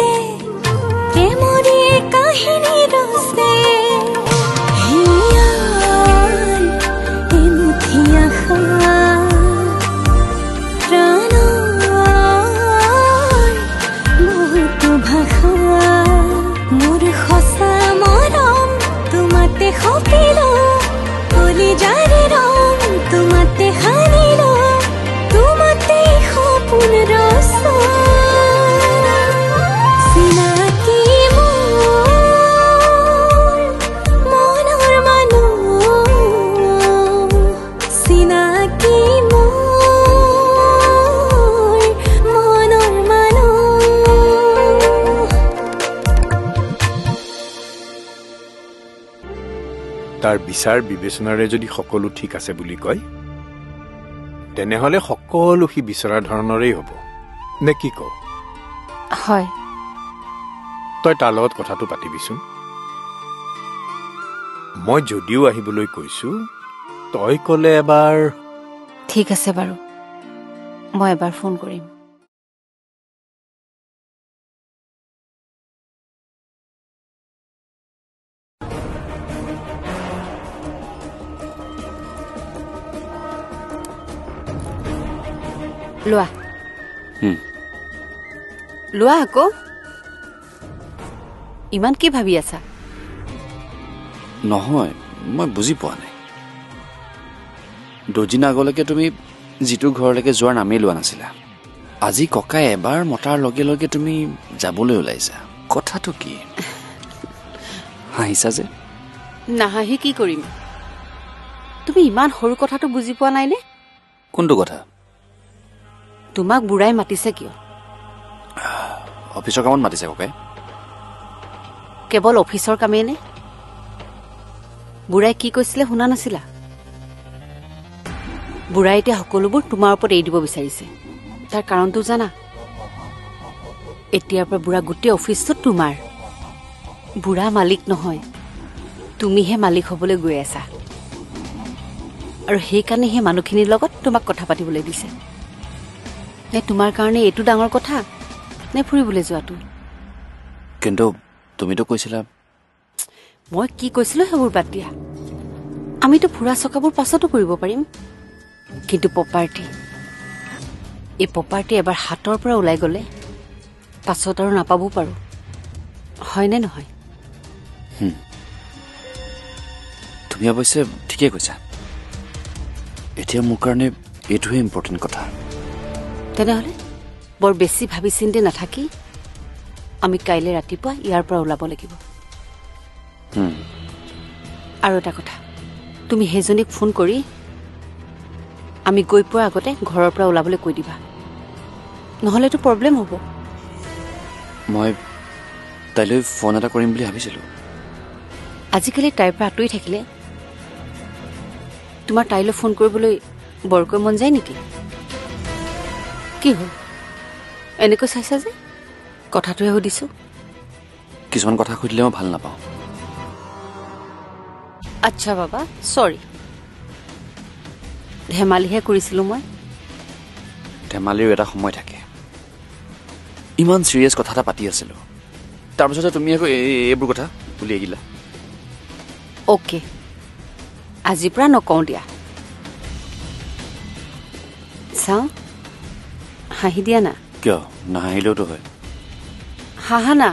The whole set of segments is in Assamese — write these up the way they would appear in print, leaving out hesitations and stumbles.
বুকুতে প্ৰেমৰে কাহিনী ৰচে হিয়াৰ এমুঠি আশা প্ৰাণৰ বহুতো ভাষা মোৰ সঁচা মৰম তোমাতে সপিলো কলিজাৰে ৰং তোমাতে সানিলো তোমাতে সপোন ৰচা চিনাকি মোৰ মনৰ মানুহ চিনাকি মোৰ মনৰ মানুহ তাৰ বিচাৰ বিবেচনাৰে যদি সকলো ঠিক আছে বুলি কয় তেনেহলে সকলো সি বিচৰা ধৰণৰেই হ'ব নে কি কওঁ হয় তই তাৰ লগত কথাটো পাতিবিচোন মই যদিও আহিবলৈ কৈছো তই ক'লে এবাৰ ঠিক আছে বাৰু মই এবাৰ ফোন কৰিম লোৱা লোৱা আকৌ ইমান কি ভাবি আছা নহয় মই বুজি পোৱা নাই দুদিন আগলৈকে তুমি যিটো ঘৰলৈকে যোৱাৰ নামেই লোৱা নাছিলা আজি ককাই এবাৰ মতাৰ লগে লগে তুমি যাবলৈ ওলাইছা কথাটো কি হাঁহিছা যে নাহাঁহি কি কৰিম তুমি ইমান সৰু কথাটো বুজি পোৱা নাইনে কোনটো কথা তোমাক বুঢ়াই মাতিছে কিয় অফিচৰ কামত মাতিছে ককাই কেৱল অফিচৰ কামেই নে বুঢ়াই কি কৈছিলে শুনা নাছিলা বুঢ়াই এতিয়া সকলোবোৰ তোমাৰ ওপৰত এৰি দিব বিচাৰিছে তাৰ কাৰণটো জানা এতিয়াৰ পৰা বুঢ়া গোটেই অফিচটো তোমাৰ বুঢ়া মালিক নহয় তুমিহে মালিক হ'বলৈ গৈ আছা আৰু সেইকাৰণে সেই মানুহখিনিৰ লগত তোমাক কথা পাতিবলৈ দিছে নে তোমাৰ কাৰণে এইটো ডাঙৰ কথা নে ফুৰিবলৈ যোৱাটো কিন্তু তুমিতো কৈছিলা মই কি কৈছিলো সেইবোৰ বাদ দিয়া আমিতো ফুৰা চকাবোৰ পাছতো কৰিব পাৰিম কিন্তু এই প্ৰপাৰ্টি এবাৰ হাতৰ পৰা ওলাই গ'লে পাছত আৰু নাপাবও পাৰো হয়নে নহয় তুমি অৱশ্যে ঠিকেই কৈছা এতিয়া মোৰ কাৰণে এইটোহে ইম্পৰ্টেণ্ট কথা তেনেহ'লে বৰ বেছি ভাবি চিন্তি নাথাকি আমি কাইলৈ ৰাতিপুৱা ইয়াৰ পৰা ওলাব লাগিব আৰু এটা কথা তুমি সেইজনীক ফোন কৰি আমি গৈ পোৱাৰ আগতে ঘৰৰ পৰা ওলাবলৈ কৈ দিবা নহ'লেতো প্ৰব্লেম হ'ব মই তাইলৈ ফোন এটা কৰিম বুলি ভাবিছিলোঁ আজিকালি তাইৰ পৰা আঁতৰি থাকিলে তোমাৰ তাইলৈ ফোন কৰিবলৈ বৰকৈ মন যায় নেকি কি হ'ল এনেকৈ চাইছা যে কথাটোহে সুধিছো কিছুমান কথা সুধিলে মই ভাল নাপাওঁ আচ্ছা বাবা সৰি ধেমালিহে কৰিছিলোঁ মই ধেমালিৰ এটা সময় থাকে ইমান চিৰিয়াছ কথা এটা পাতি আছিলোঁ তাৰপিছতে তুমি আকৌ এইবোৰ কথা উলিয়াই দিলা অ'কে আজিৰ পৰা নকওঁ দিয়া চাওঁ হাঁহি দিয়া না কিয় নাহাঁহিলেওতো হয় হাঁহা না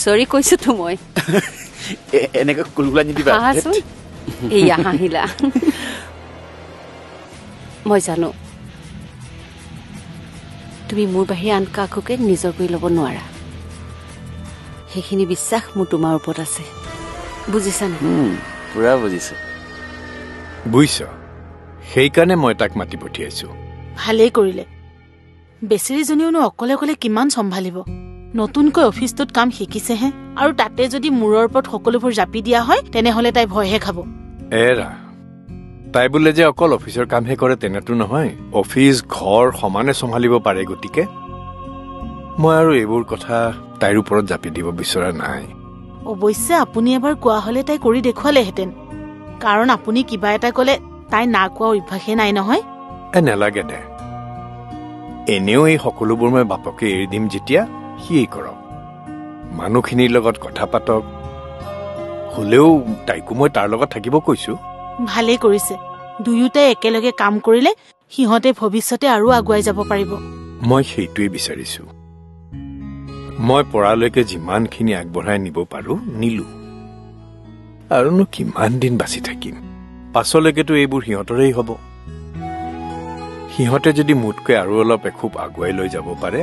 চৰি কৈছোতো মই এনেকৈ কুলকুলাই নিদিবা হাঁহাচোন এয়া হাঁহিলা মই জানো তুমি মোৰ বাহিৰে আন কাকোকে নিজৰ কৰি ল'ব নোৱাৰা সেইখিনি বিশ্বাস মোৰ তোমাৰ ওপৰত আছে বুজিছানে পুৰা বুজিছো বুজিছ সেইকাৰণে মই তাক মাতি পঠিয়াইছো ভালেই কৰিলে বেচেৰীজনীওনো অকলে অকলে কিমান চম্ভালিব নতুনকৈ অফিচটোত কাম শিকিছেহে আৰু তাতে যদি মূৰৰ ওপৰত সকলোবোৰ জাপি দিয়া হয় তেনেহলে তাই ভয়হে খাব এৰা তাই বোলে যে অকল অফিচৰ কামহে কৰে তেনেতো নহয় অফিচ ঘৰ সমানে চম্ভালিব পাৰে গতিকে মই আৰু এইবোৰ কথা তাইৰ ওপৰত জাপি দিব বিচৰা নাই অৱশ্যে আপুনি এবাৰ কোৱা হলে তাই কৰি দেখুৱালেহেঁতেন কাৰণ আপুনি কিবা এটা কলে তাই না কোৱা অভ্যাসে নাই নহয় নেলাগে দে এনেও এই সকলোবোৰ মই বাপকে এৰি দিম যেতিয়া সিয়েই কৰক মানুহখিনিৰ লগত কথা পাতক হলেও তাইকো মই তাৰ লগত থাকিব কৈছো ভালেই কৰিছে দুয়োটাই একেলগে কাম কৰিলে সিহঁতে ভৱিষ্যতে আৰু আগুৱাই যাব পাৰিব মই সেইটোৱেই বিচাৰিছো মই পৰালৈকে যিমানখিনি আগবঢ়াই নিব পাৰো নিলো আৰুনো কিমান দিন বাচি থাকিম পাছলৈকেতো এইবোৰ সিহঁতৰেই হ'ব সিহঁতে যদি মোতকৈ আৰু অলপ এখোপ আগুৱাই লৈ যাব পাৰে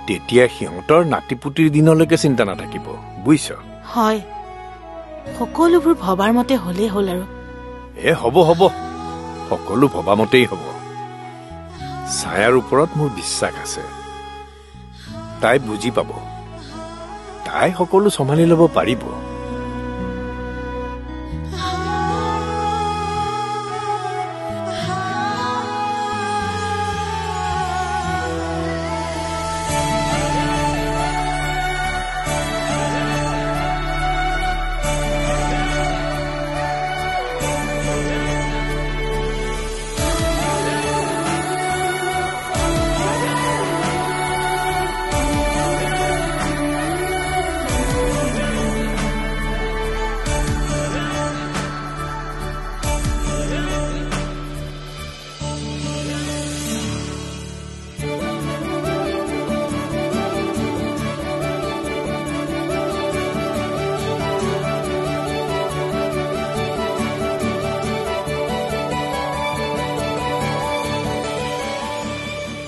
তেতিয়া সিহঁতৰ নাতিপুতিৰ দিনলৈকে চিন্তা নাথাকিব বুজিছ হয় সকলোবোৰ ভবাৰ মতে হলেই হ'ল আৰু হ'ব সকলো ভবামতেই হ'ব ছায়াৰ ওপৰত মোৰ বিশ্বাস আছে তাই বুজি পাব তাই সকলো চম্ভালি ল'ব পাৰিব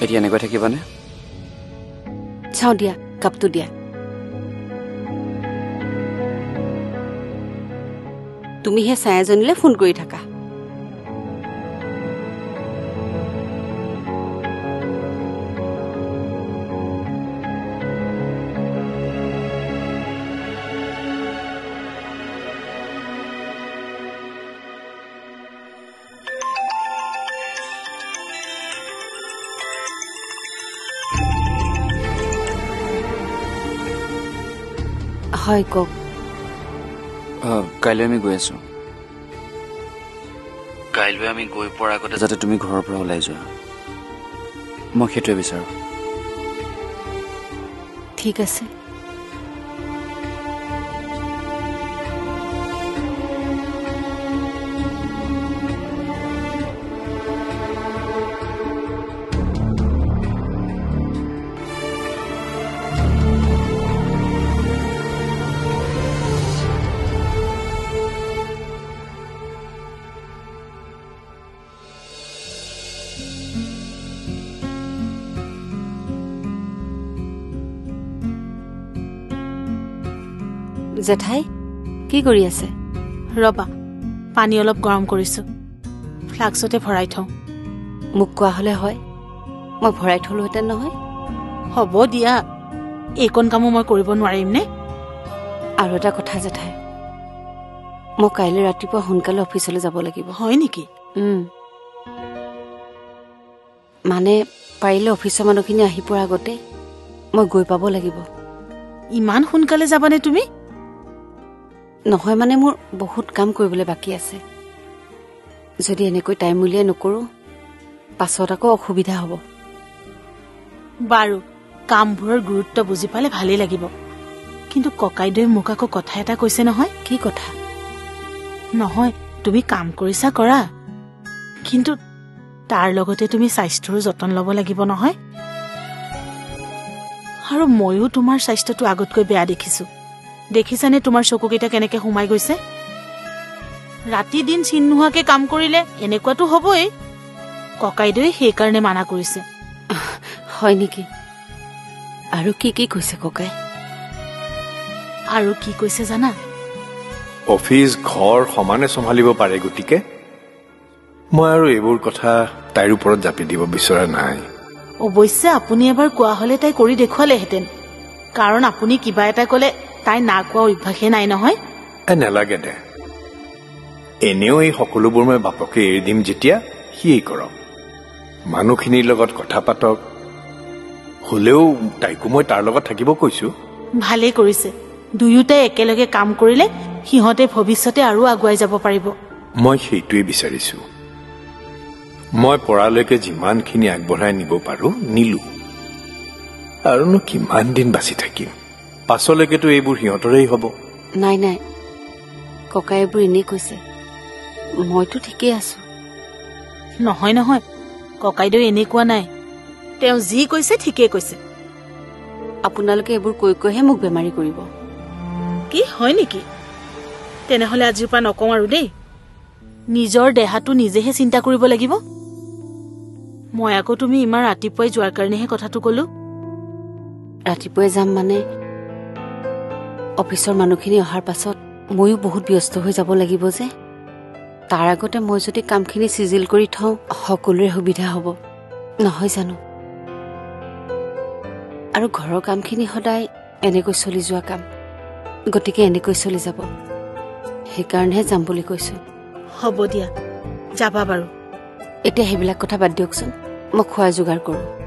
এতিয়া এনেকৈ থাকিবানে চাওঁ দিয়া কাপটো দিয়া তুমিহে ছায়াজনীলৈ ফোন কৰি থাকা হয় কওক কাইলৈ আমি গৈ আছো কাইলৈ আমি গৈ পোৱাৰ আগতে যাতে তুমি ঘৰৰ পৰা ওলাই যোৱা মই সেইটোৱে বিচাৰোঁ ঠিক আছে জেঠাই কি কৰি আছে ৰবা পানী অলপ গৰম কৰিছো ফ্লাক্সতে ভৰাই থওঁ মোক কোৱা হলে হয় মই ভৰাই থলোহেঁতেন নহয় হ'ব দিয়া এইকণ কামো মই কৰিব নোৱাৰিম নে আৰু এটা কথা জেঠাই মই কাইলৈ ৰাতিপুৱা সোনকালে অফিচলৈ যাব লাগিব হয় নেকি মানে পাৰিলে অফিচৰ মানুহখিনি আহি পোৱাৰ আগতে মই গৈ পাব লাগিব ইমান সোনকালে যাবানে তুমি নহয় মানে মোৰ বহুত কাম কৰিবলৈ বাকী আছে যদি এনেকৈ টাইম উলিয়াই নকৰোঁ পাছত আকৌ অসুবিধা হ'ব বাৰু কামবোৰৰ গুৰুত্ব বুজি পালে ভালেই লাগিব কিন্তু ককাইদেৱে মোক আকৌ কথা এটা কৈছে নহয় কি কথা নহয় তুমি কাম কৰিছা কৰা কিন্তু তাৰ লগতে তুমি স্বাস্থ্যৰো যতন ল'ব লাগিব নহয় আৰু ময়ো তোমাৰ স্বাস্থ্যটো আগতকৈ বেয়া দেখিছানে তোমাৰ চকুকেইটা কেনেকে সোমাই গৈছে ৰাতি দিন চিন নোহোৱাকে কাম কৰিলে এনেকুৱাটো হ'বই ককাইদেৱে সেইকাৰণে মানা কৰিছে হয় নেকি আৰু কি কি কৈছে ককাই আৰু কি কৈছে জানা অফিচ ঘৰ সমানে চম্ভালিব পাৰে গতিকে মই আৰু এইবোৰ কথা তাইৰ ওপৰত জাপি দিব বিচৰা নাই অৱশ্যে আপুনি এবাৰ কোৱা হলে তাই কৰি দেখুৱালেহেঁতেন কাৰণ আপুনি কিবা এটা কলে তাই না কোৱা অভ্যাসে নাই নহয় নেলাগে দে এনেও এই সকলোবোৰ মই বাপকে এৰি দিম যেতিয়া সিয়েই কৰক মানুহখিনিৰ লগত কথা পাতক হলেও তাইকো মই তাৰ লগত থাকিব কৈছো ভালেই কৰিছে দুয়োটাই একেলগে কাম কৰিলে সিহঁতে ভৱিষ্যতে আৰু আগুৱাই যাব পাৰিব মই সেইটোৱেই বিচাৰিছো মই পৰালৈকে যিমানখিনি আগবঢ়াই নিব পাৰো নিলো আৰুনো কিমান দিন বাচি থাকিম পাছলৈকেতো এইবোৰ সিহঁতৰেই হ'ব নাই নাই ককাই এইবোৰ এনেই কৈছে মইতো ঠিকেই আছো নহয় নহয় ককাইদেউ এনেই কোৱা নাই তেওঁ যি কৈছে ঠিকেই কৈছে আপোনালোকে এইবোৰ কৈ কৈহে মোক বেমাৰী কৰিব কি হয় নেকি তেনেহলে আজিৰ পৰা নকওঁ আৰু দেই নিজৰ দেহাটো নিজেহে চিন্তা কৰিব লাগিব মই আকৌ তুমি ইমান ৰাতিপুৱাই যোৱাৰ কাৰণেহে কথাটো কলো ৰাতিপুৱাই যাম মানে অফিচৰ মানুহখিনি অহাৰ পাছত ময়ো বহুত ব্যস্ত হৈ যাব লাগিব যে তাৰ আগতে মই যদি কামখিনি চিজিল কৰি থওঁ সকলোৰে সুবিধা হ'ব নহয় জানো আৰু ঘৰৰ কামখিনি সদায় এনেকৈ চলি যোৱা কাম গতিকে এনেকৈ চলি যাব সেইকাৰণেহে যাম বুলি কৈছো হ'ব দিয়া যাবা বাৰু এতিয়া সেইবিলাক কথা বাদ দিয়কচোন মই খোৱা যোগাৰ কৰোঁ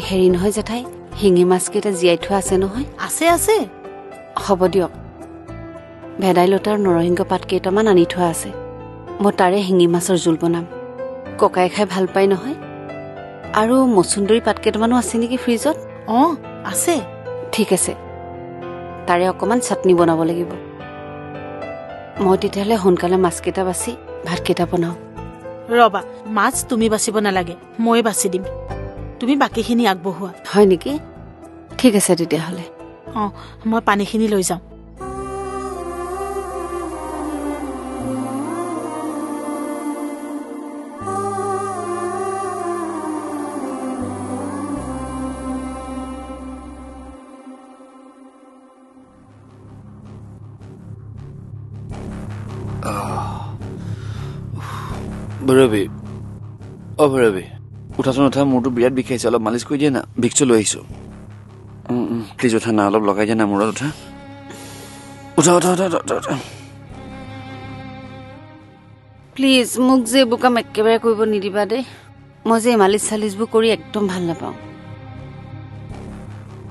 হেৰি নহয় জেঠাই শিঙি মাছকেইটা জীয়াই থোৱা আছে নহয় আছে আছে হ'ব দিয়ক ভেদাইলতা আৰু নৰসিংহ পাত কেইটামান আনি থোৱা আছে মই তাৰে শিঙি মাছৰ জোল বনাম ককাই খাই ভাল পায় নহয় আৰু মচুন্দৰী পাত কেইটামানো আছে নেকি ফ্ৰিজত আছে ঠিক আছে তাৰে অকণমান চাটনি বনাব লাগিব মই তেতিয়াহ'লে সোনকালে মাছকেইটা বাছি ভাতকেইটা বনাওঁ ৰবা মাছ তুমি বাচিব নালাগে মই বাছি দিম তুমি বাকীখিনি আগবঢ়োৱা হয় নেকি ঠিক আছে তেতিয়াহ'লে মই পানীখিনি লৈ যাওঁ ভৈৰৱী ভৈৰৱী উঠাচোন উঠা মূৰটো বিৰাট বিষাইছে অলপ মালিচ কৰি দিয়ে না ভিক্সো লৈ আহিছো প্লিজ উঠা না অলপ লগাই দিয়া না মূৰত উঠা উঠা উঠা উঠা উঠা উঠা প্লিজ মোক যে এইবোৰ কাম একেবাৰে কৰিব নিদিবা দেই মই যে মালিচ চালিচবোৰ কৰি একদম ভাল নাপাওঁ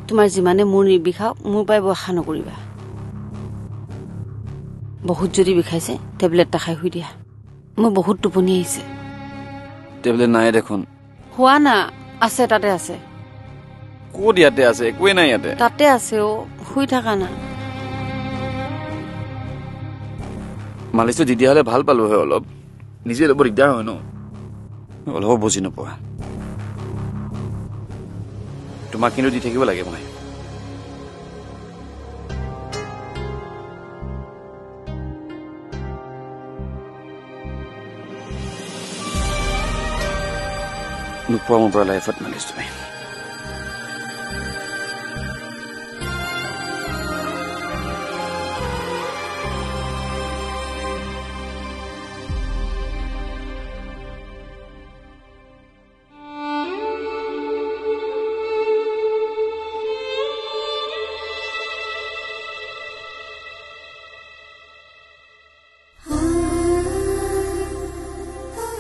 তোমাৰ যিমানে মূৰ নিৰ্বিষাওক মোৰ পৰাই আশা নকৰিবা বহুত যদি বিষাইছে টেবলেট এটা খাই শুই দিয়া মোৰ বহুত টোপনি আহিছে টেবলেট নাই দেখোন হোৱা না আছে তাতে আছে ক'ত ইয়াতে আছে একোৱে নাই ইয়াতে তাতে আছে শুই থাকা না মালিচটো দি দিয়া হ'লে ভাল পালো হয় অলপ নিজে ল'ব দিগদাৰ হয় ন অলপ বুজি নোপোৱা তোমাক কিন্তু দি থাকিব লাগে মই নোপোৱা মোৰ পৰা লাইফত মালিচ তুমি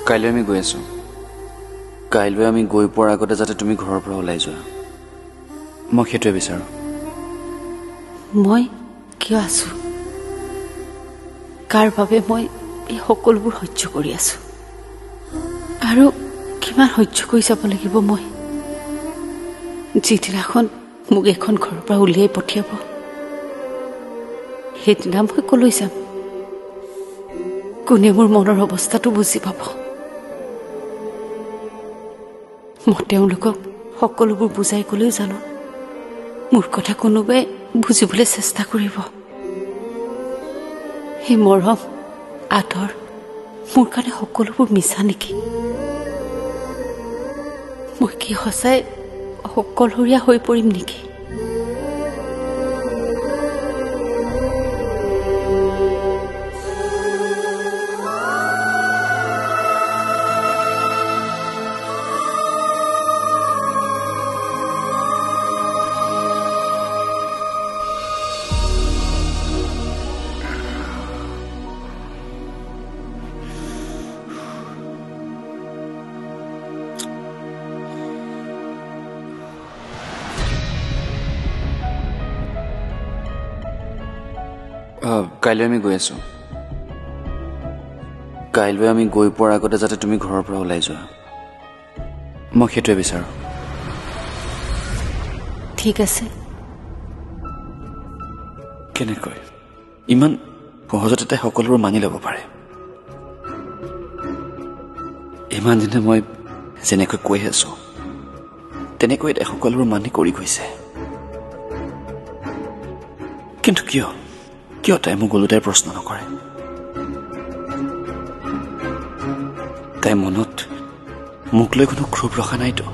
কাইলৈ আমি গৈ আছো কাইলৈ আমি গৈ পোৱাৰ আগতে যাতে তুমি ঘৰৰ পৰা ওলাই যোৱা মই সেইটোৱে বিচাৰোঁ মই কিয় আছো কাৰ বাবে মই এই সকলোবোৰ সহ্য কৰি আছো আৰু কিমান সহ্য কৰি যাব লাগিব মই যিদিনাখন মোক এখন ঘৰৰ পৰা উলিয়াই পঠিয়াব সেইদিনা মই কলৈ যাম কোনে মোৰ মনৰ অৱস্থাটো বুজি পাব মই তেওঁলোকক সকলোবোৰ বুজাই ক'লেও জানো মোৰ কথা কোনোবাই বুজিবলৈ চেষ্টা কৰিব সেই মৰম আদৰ মোৰ কাৰণে সকলোবোৰ মিছা নেকি মই কি সঁচাই অকলশৰীয়া হৈ পৰিম নেকি কাইলৈ আমি গৈ আছো কাইলৈ আমি গৈ পোৱাৰ আগতে যাতে তুমি ঘৰৰ পৰা ওলাই যোৱা মই সেইটোৱে বিচাৰোঁ ঠিক আছে। কেনেকৈ ইমান সহজতে তাই সকলোবোৰ মানি ল'ব পাৰে? ইমান দিনে মই যেনেকৈ কৈ আছো তেনেকৈ তাই সকলোবোৰ মানি কৰি গৈছে। কিন্তু কিয় কিয় তাই মোক ওলোটাই প্ৰশ্ন নকৰে? তাই মনত মোক লৈ কোনো ক্ষোভ ৰখা নাইতো।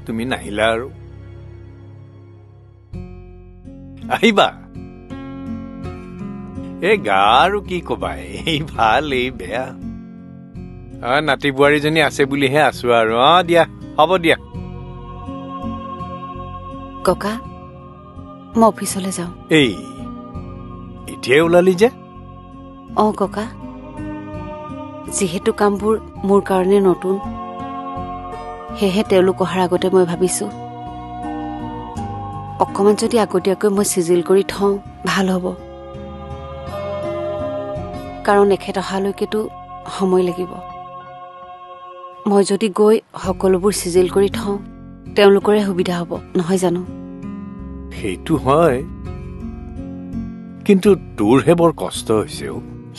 তুমি নাহিলা আৰু আহিবা। এই গা আৰু কি কবা, এই ভাল এই বেয়া। নাতি বোৱাৰীজনী আছে বুলিহে আছো আৰু। দিয়া হ'ব দিয়া। ককা মই অফিচলৈ যাওঁ। এই এতিয়াই ওলালি যে? ককা যিহেতু কামবোৰ মোৰ কাৰণে নতুন, সেয়েহে তেওঁলোক অহাৰ আগতে মই ভাবিছো অকণমান যদি আগতীয়াকৈ মই চিজিল কৰি থওঁ ভাল হ'ব। কাৰণ এখেত অহালৈকেতো সময় লাগিব। মই যদি গৈ সকলোবোৰ চিজিল কৰি থওঁ তেওঁলোকৰে সুবিধা হ'ব, নহয় জানো? সেইটো হয়, কিন্তু তোৰহে বৰ কষ্ট হৈছে।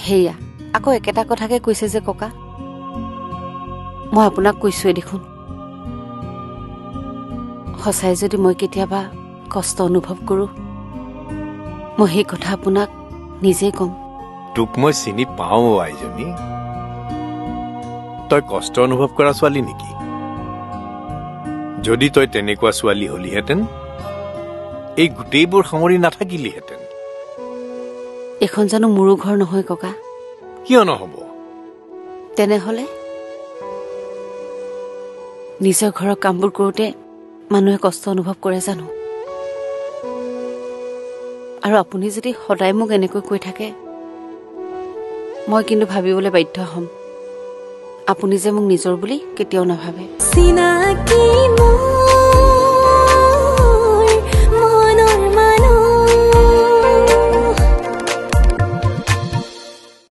সেয়া আকৌ একেটা কথাকে কৈছে যে ককা। মই আপোনাক কৈছোৱে দেখোন, সঁচাই যদি মই কেতিয়াবা কষ্ট অনুভৱ কৰোঁ মই সেই কথা আপোনাক নিজেই ক'ম। তোক মই চিনি পাওঁ আইজনী। তই কষ্ট অনুভৱ কৰা ছোৱালী নেকি? যদি তই তেনেকুৱা ছোৱালী হলিহেঁতেন এই গোটেইবোৰ সামৰি নাথাকিলিহেঁতেন। এইখন জানো মোৰো ঘৰ নহয় ককা? কিয় নহব? তেনেহলে নিজৰ ঘৰৰ কামবোৰ কৰোঁতে মানুহে কষ্ট অনুভৱ কৰে জানো? আৰু আপুনি যদি সদায় মোক এনেকৈ কৈ থাকে মই কিন্তু ভাবিবলৈ বাধ্য হ'ম আপুনি যে মোক নিজৰ বুলি কেতিয়াও নাভাবে। চিনাকি